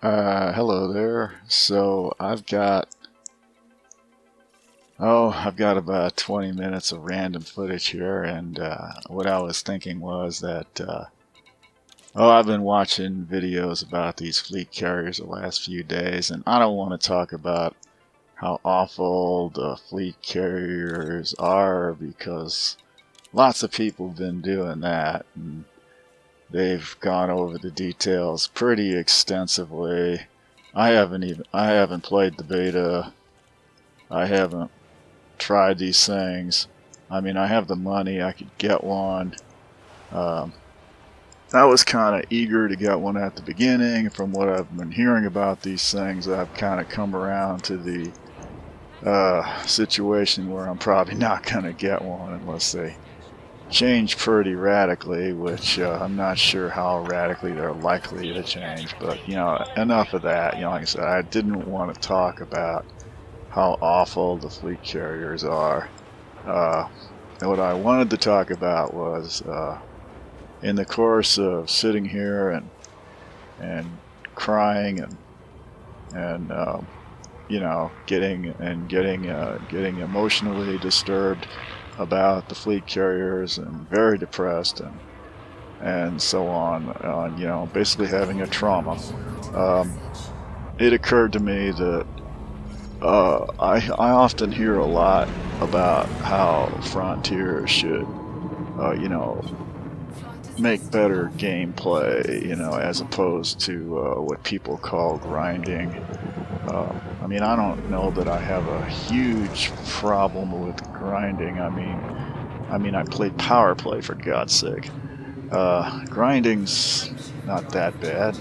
Hello there. I've got about 20 minutes of random footage here, and what I was thinking was that, I've been watching videos about these fleet carriers the last few days, and I don't want to talk about how awful the fleet carriers are because lots of people have been doing that, and they've gone over the details pretty extensively. I haven't played the beta. I haven't tried these things. I mean, I have the money. I could get one. Um, I was kind of eager to get one at the beginning. From what I've been hearing about these things, I've kind of come around to the situation where I'm probably not going to get one unless they change pretty radically, which I'm not sure how radically they're likely to change. But, enough of that. Like I said, I didn't want to talk about how awful the fleet carriers are. And what I wanted to talk about was in the course of sitting here and crying and getting emotionally disturbed about the fleet carriers and very depressed and so on, basically having a trauma. It occurred to me that I often hear a lot about how Frontier should, make better gameplay, as opposed to what people call grinding. I mean, I don't know that I have a huge problem with grinding. I played Power Play for God's sake. Grinding's not that bad.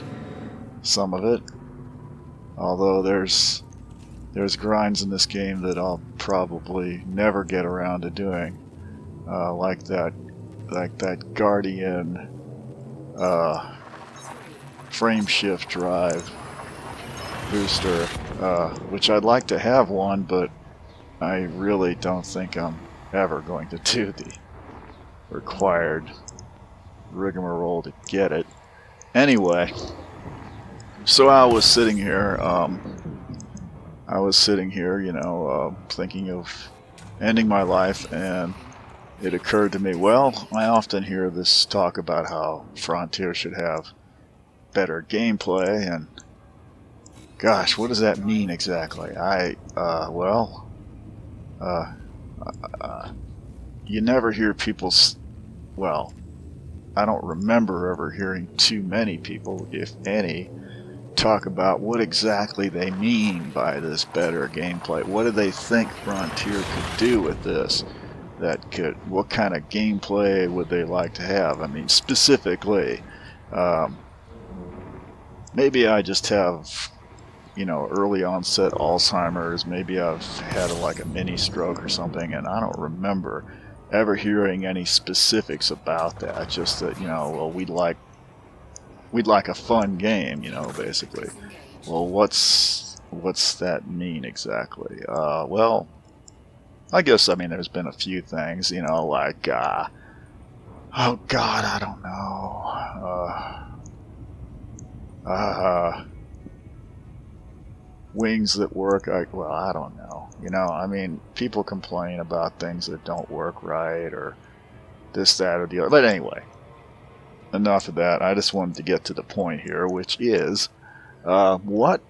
Some of it, although there's grinds in this game that I'll probably never get around to doing, like that Guardian frame shift drive booster, which I'd like to have one, but I really don't think I'm ever going to do the required rigmarole to get it. Anyway, so I was sitting here, thinking of ending my life, and it occurred to me, well, I often hear this talk about how Frontier should have better gameplay, and gosh, what does that mean exactly? You never hear well, I don't remember ever hearing too many people, if any, talk about what exactly they mean by this better gameplay. What do they think Frontier could do with this? What kind of gameplay would they like to have? I mean, specifically, maybe I just have, early onset Alzheimer's. Maybe I've had a mini stroke or something, and I don't remember ever hearing any specifics about that. Just that, well, we'd like a fun game, basically. Well, what's that mean exactly? Well, I guess, there's been a few things, oh God, I don't know. Wings that work, I don't know. People complain about things that don't work right, or this, that, or the other. But anyway, enough of that. I just wanted to get to the point here, which is, what?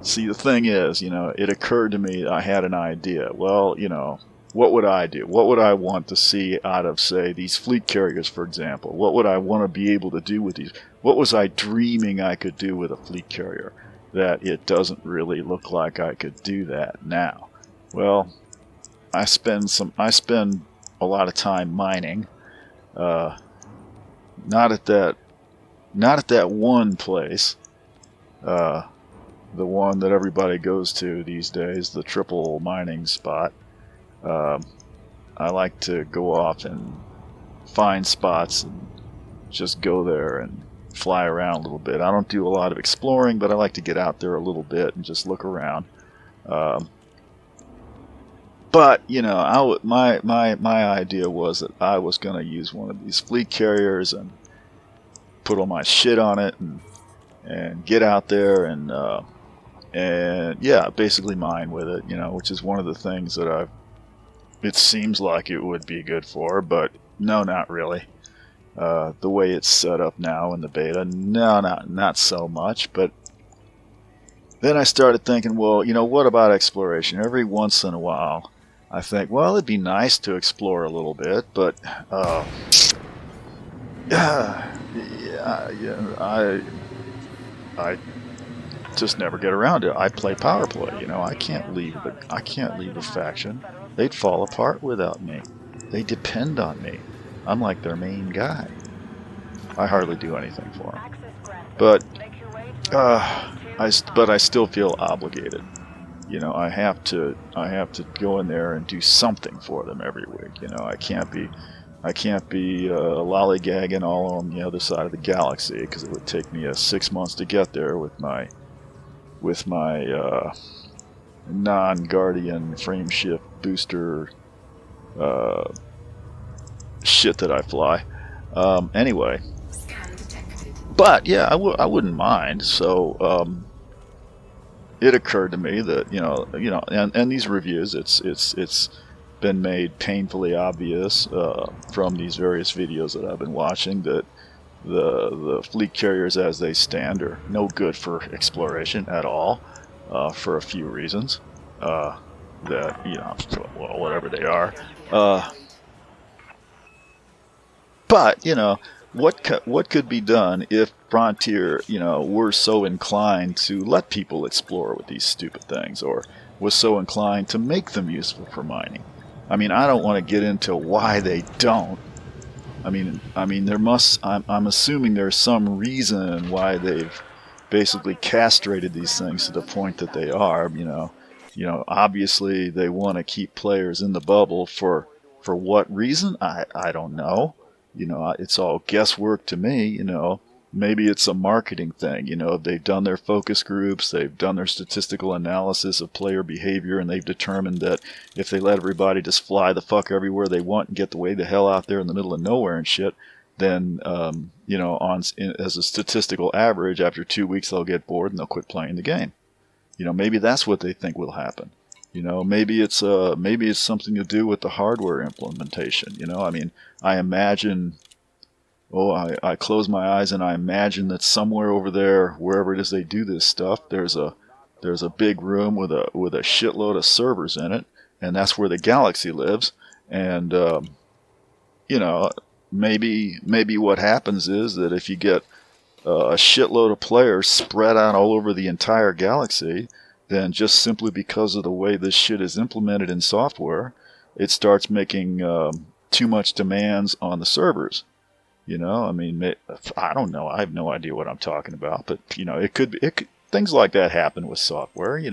See, the thing is, it occurred to me, I had an idea. Well, what would I do? What would I want to see out of, say, these fleet carriers, for example? What would I want to be able to do with these? What was I dreaming I could do with a fleet carrier that it doesn't really look like I could do that now? Well, I spend a lot of time mining. Not at that one place. The one that everybody goes to these days, the triple mining spot. I like to go off and find spots and just go there and fly around a little bit. I don't do a lot of exploring, but I like to get out there a little bit and just look around. But my idea was that I was going to use one of these fleet carriers and put all my shit on it and and get out there and yeah, basically mine with it, which is one of the things that it seems like it would be good for, but no, not really. The way it's set up now in the beta, no, not so much. But then I started thinking, well, what about exploration? Every once in a while, I think, well, it'd be nice to explore a little bit, but yeah, I just never get around to it. I play power play, I can't leave a faction. They'd fall apart without me. They depend on me. I'm like their main guy. I hardly do anything for them. But I still feel obligated. I have to go in there and do something for them every week. I can't be lollygagging all on the other side of the galaxy, because it would take me 6 months to get there with my non-Guardian frame shift booster shit that I fly. Anyway, but yeah, I wouldn't mind. So it occurred to me that and these reviews, it's been made painfully obvious from these various videos that I've been watching that the fleet carriers as they stand are no good for exploration at all, for a few reasons that well, whatever they are. But what could be done if Frontier were so inclined to let people explore with these stupid things, or was so inclined to make them useful for mining? I mean, I don't want to get into why they don't. I mean, there must. I'm assuming there's some reason why they've basically castrated these things to the point that they are. Obviously they want to keep players in the bubble for what reason? I don't know. It's all guesswork to me. Maybe it's a marketing thing. They've done their focus groups, they've done their statistical analysis of player behavior, and they've determined that if they let everybody just fly the fuck everywhere they want and get the way the hell out there in the middle of nowhere and shit, then as a statistical average, after 2 weeks they'll get bored and they'll quit playing the game. Maybe that's what they think will happen. Maybe it's something to do with the hardware implementation. I imagine. I close my eyes and I imagine that somewhere over there, wherever it is they do this stuff, there's a big room with a shitload of servers in it, and that's where the galaxy lives. And maybe what happens is that if you get a shitload of players spread out all over the entire galaxy, then just simply because of the way this shit is implemented in software, it starts making too much demands on the servers. I don't know. I have no idea what I'm talking about, but it could things like that happen with software. If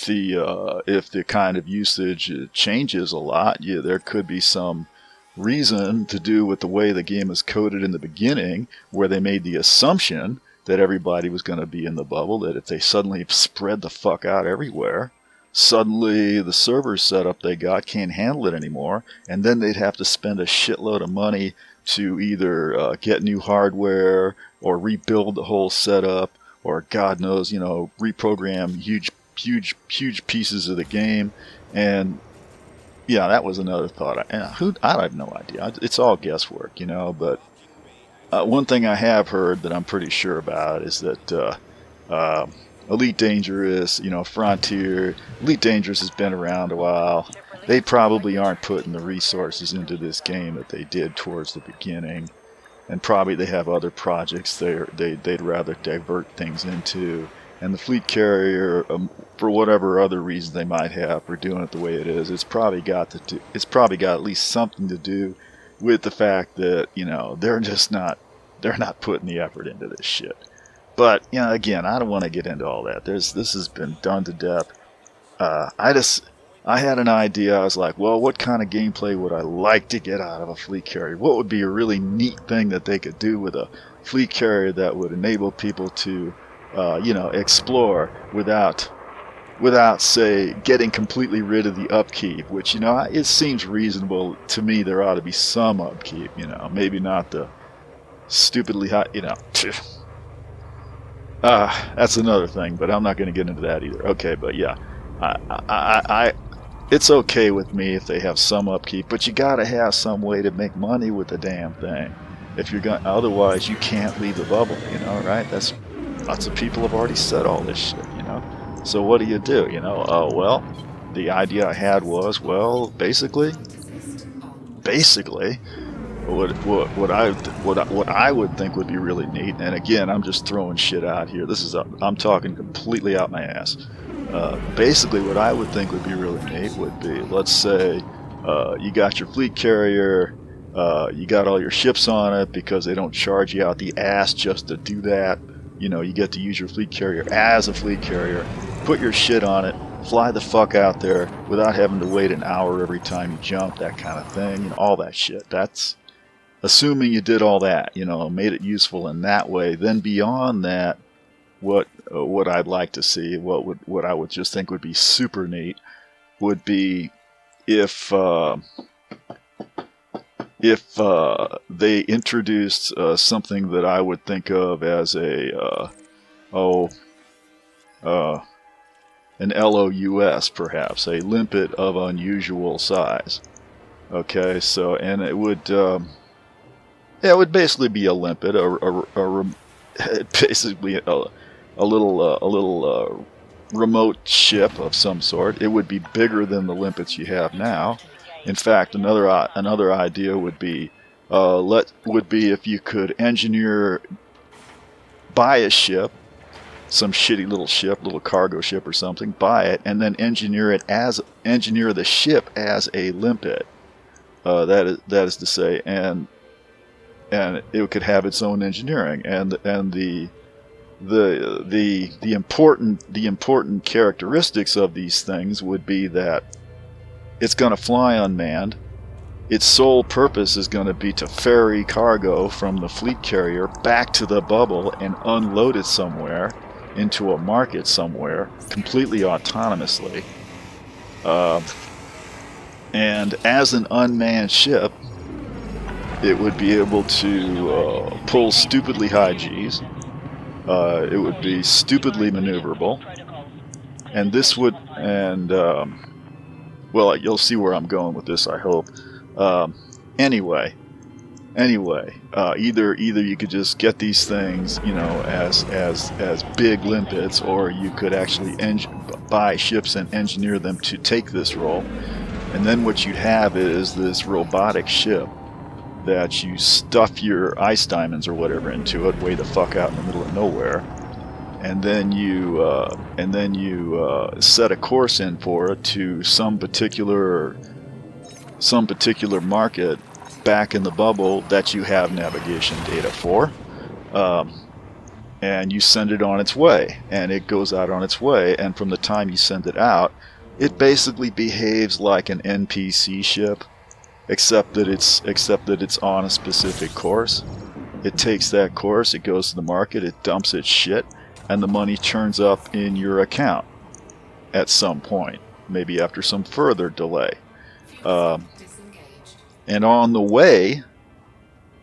the kind of usage changes a lot, there could be some reason to do with the way the game is coded in the beginning, where they made the assumption that everybody was going to be in the bubble, that if they suddenly spread the fuck out everywhere, suddenly the server setup they got can't handle it anymore, and then they'd have to spend a shitload of money to either get new hardware or rebuild the whole setup, or God knows, reprogram huge pieces of the game. And yeah, that was another thought. I have no idea. It's all guesswork, but one thing I have heard that I'm pretty sure about is that Elite Dangerous, Frontier, Elite Dangerous has been around a while. They probably aren't putting the resources into this game that they did towards the beginning, and probably they have other projects they'd rather divert things into. And the fleet carrier, for whatever other reason they might have for doing it the way it is, it's probably got at least something to do with the fact that they're not putting the effort into this shit. But again, I don't want to get into all that. This has been done to death. I had an idea. I was like, well, what kind of gameplay would I like to get out of a fleet carrier? What would be a really neat thing that they could do with a fleet carrier that would enable people to, explore without, say, getting completely rid of the upkeep? Which it seems reasonable to me. There ought to be some upkeep. Maybe not the stupidly high, that's another thing, but I'm not going to get into that either. Okay, but yeah, it's okay with me if they have some upkeep, but you got to have some way to make money with the damn thing. If you're going, otherwise you can't leave the bubble, right? That's lots of people have already said all this shit, So what do? Well, the idea I had was, well, basically, what I would think would be really neat, and again, I'm just throwing shit out here. I'm talking completely out my ass. Basically, what I would think would be really neat would be, let's say, you got your fleet carrier, you got all your ships on it because they don't charge you out the ass just to do that. You get to use your fleet carrier as a fleet carrier, put your shit on it, fly the fuck out there without having to wait an hour every time you jump, that kind of thing, all that shit. That's assuming you did all that, made it useful in that way. Then beyond that, what I'd like to see, what I would just think would be super neat, would be if they introduced something that I would think of as an LOUS, perhaps, a limpet of unusual size. Okay, so, and it would basically be a limpet, basically a little remote ship of some sort. It would be bigger than the limpets you have now. In fact, another idea would be if you could buy a ship, some shitty little cargo ship or something, buy it, and then engineer the ship as a limpet. That is to say, and it could have its own engineering, and the important characteristics of these things would be that it's going to fly unmanned. Its sole purpose is going to be to ferry cargo from the fleet carrier back to the bubble and unload it somewhere into a market somewhere, completely autonomously. And as an unmanned ship, it would be able to pull stupidly high Gs. It would be stupidly maneuverable. And this would, well, you'll see where I'm going with this, I hope. Anyway, either you could just get these things, as big limpets, or you could actually buy ships and engineer them to take this role. And then what you'd have is this robotic ship that you stuff your ice diamonds or whatever into it, way the fuck out in the middle of nowhere, and then you set a course in for it to some particular market back in the bubble that you have navigation data for, and you send it on its way, and it goes out on its way, and from the time you send it out, it basically behaves like an NPC ship, except that it's on a specific course. It takes that course, it goes to the market, it dumps its shit, and the money turns up in your account at some point, maybe after some further delay. And on the way,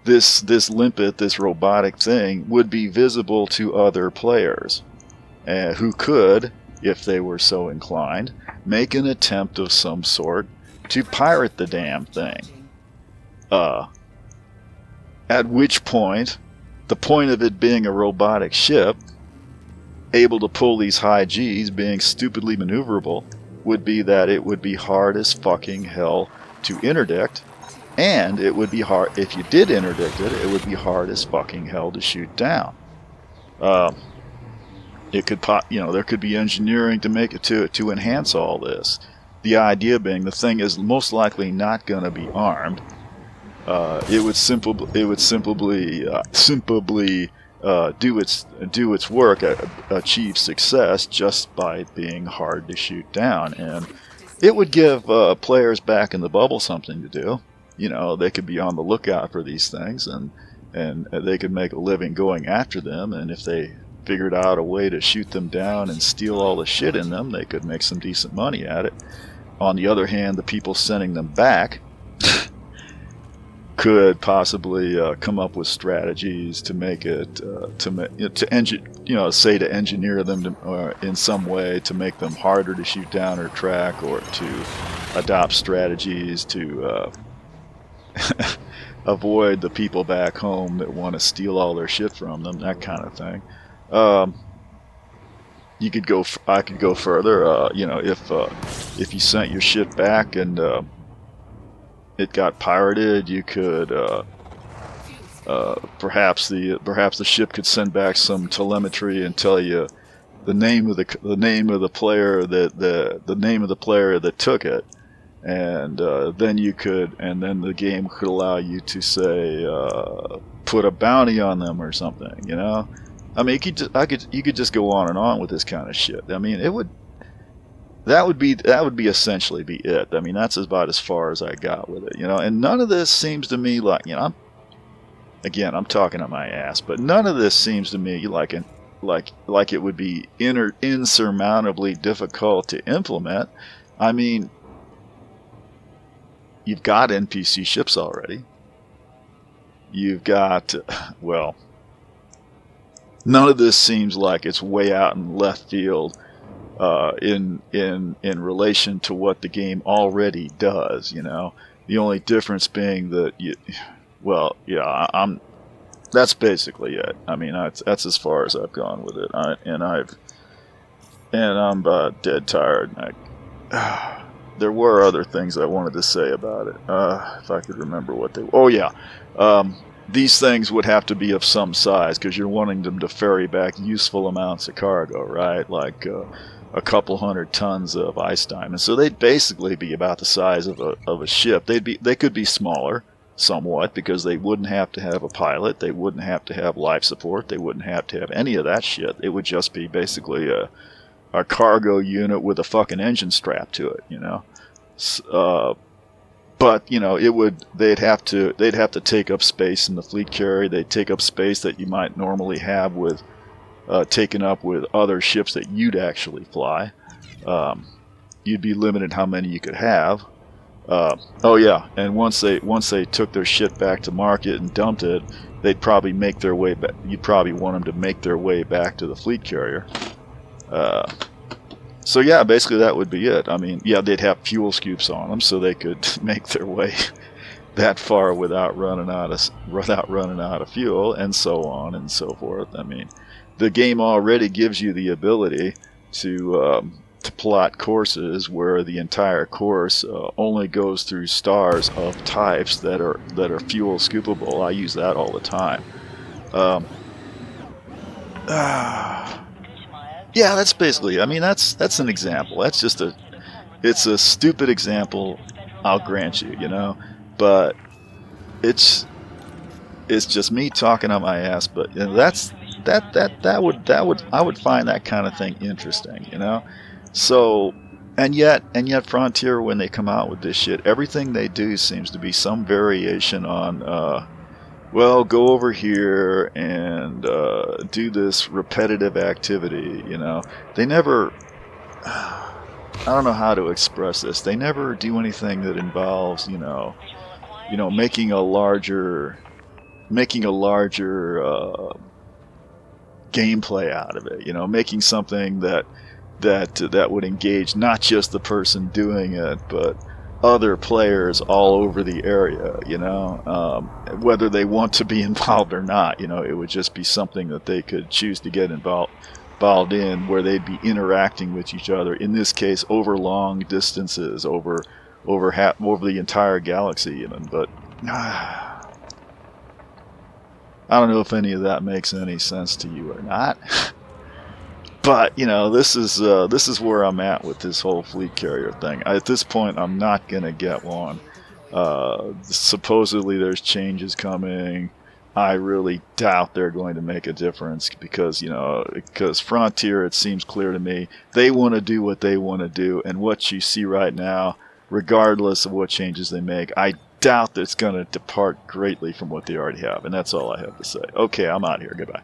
this limpet, this robotic thing, would be visible to other players, who could, if they were so inclined, make an attempt of some sort to pirate the damn thing. At which point, the point of it being a robotic ship, able to pull these high Gs, being stupidly maneuverable, would be that it would be hard as fucking hell to interdict, and it would be hard, if you did interdict it, it would be hard as fucking hell to shoot down. It could there could be engineering to make it to enhance all this. The idea being the thing is most likely not going to be armed. It would simply do its work, achieve success just by being hard to shoot down, and it would give players back in the bubble something to do. They could be on the lookout for these things, and they could make a living going after them, and if they figured out a way to shoot them down and steal all the shit in them, they could make some decent money at it. On the other hand, the people sending them back could possibly come up with strategies to make it say to engineer them to, in some way to make them harder to shoot down or track, or to adopt strategies to avoid the people back home that want to steal all their shit from them, that kind of thing. You could go. I could go further. If you sent your shit back and it got pirated, you could perhaps the ship could send back some telemetry and tell you the name of the player that took it, and then the game could allow you to say put a bounty on them or something. You know, I mean, you could just go on and on with this kind of shit. I mean, that would be essentially be it. I mean, that's about as far as I got with it, you know. And none of this seems to me like, you know, I'm talking on my ass, but none of this seems to me like it would be insurmountably difficult to implement. I mean, you've got NPC ships already. You've got, well, none of this seems like it's way out in left field. In relation to what the game already does, you know, the only difference being that that's basically it. I mean, that's as far as I've gone with it. I'm dead tired. There were other things I wanted to say about it. If I could remember what they. Oh yeah. These things would have to be of some size because you're wanting them to ferry back useful amounts of cargo, right? Like a couple 100 tons of ice diamonds. So they'd basically be about the size of a ship. They could be smaller somewhat because they wouldn't have to have a pilot. They wouldn't have to have life support. They wouldn't have to have any of that shit. It would just be basically a cargo unit with a fucking engine strapped to it, you know. But you know, they'd have to take up space in the fleet carrier. They'd take up space that you might normally have with taken up with other ships that you'd actually fly. You'd be limited how many you could have. Oh yeah, and once they took their shit back to market and dumped it, they'd probably make their way back. You'd probably want them to make their way back to the fleet carrier. So yeah, basically that would be it. I mean, yeah, they'd have fuel scoops on them so they could make their way that far without running out of fuel, and so on and so forth. I mean, the game already gives you the ability to plot courses where the entire course only goes through stars of types that are fuel scoopable. I use that all the time. Yeah, that's basically. I mean, that's an example. It's a stupid example. I'll grant you, you know, but it's just me talking on my ass. But you know, I would find that kind of thing interesting, you know. So, and yet Frontier, when they come out with this shit, everything they do seems to be some variation on. Well, go over here and do this repetitive activity, you know. They never, I don't know how to express this. They never do anything that involves, making a larger gameplay out of it, you know, making something that would engage not just the person doing it, but other players all over the area, you know, whether they want to be involved or not. You know, it would just be something that they could choose to get involved in, where they'd be interacting with each other, in this case over long distances, over the entire galaxy even. But I don't know if any of that makes any sense to you or not. But, you know, this is where I'm at with this whole fleet carrier thing. At this point, I'm not going to get one. Supposedly there's changes coming. I really doubt they're going to make a difference because Frontier, it seems clear to me, they want to do what they want to do. And what you see right now, regardless of what changes they make, I doubt that it's going to depart greatly from what they already have. And that's all I have to say. Okay, I'm out here. Goodbye.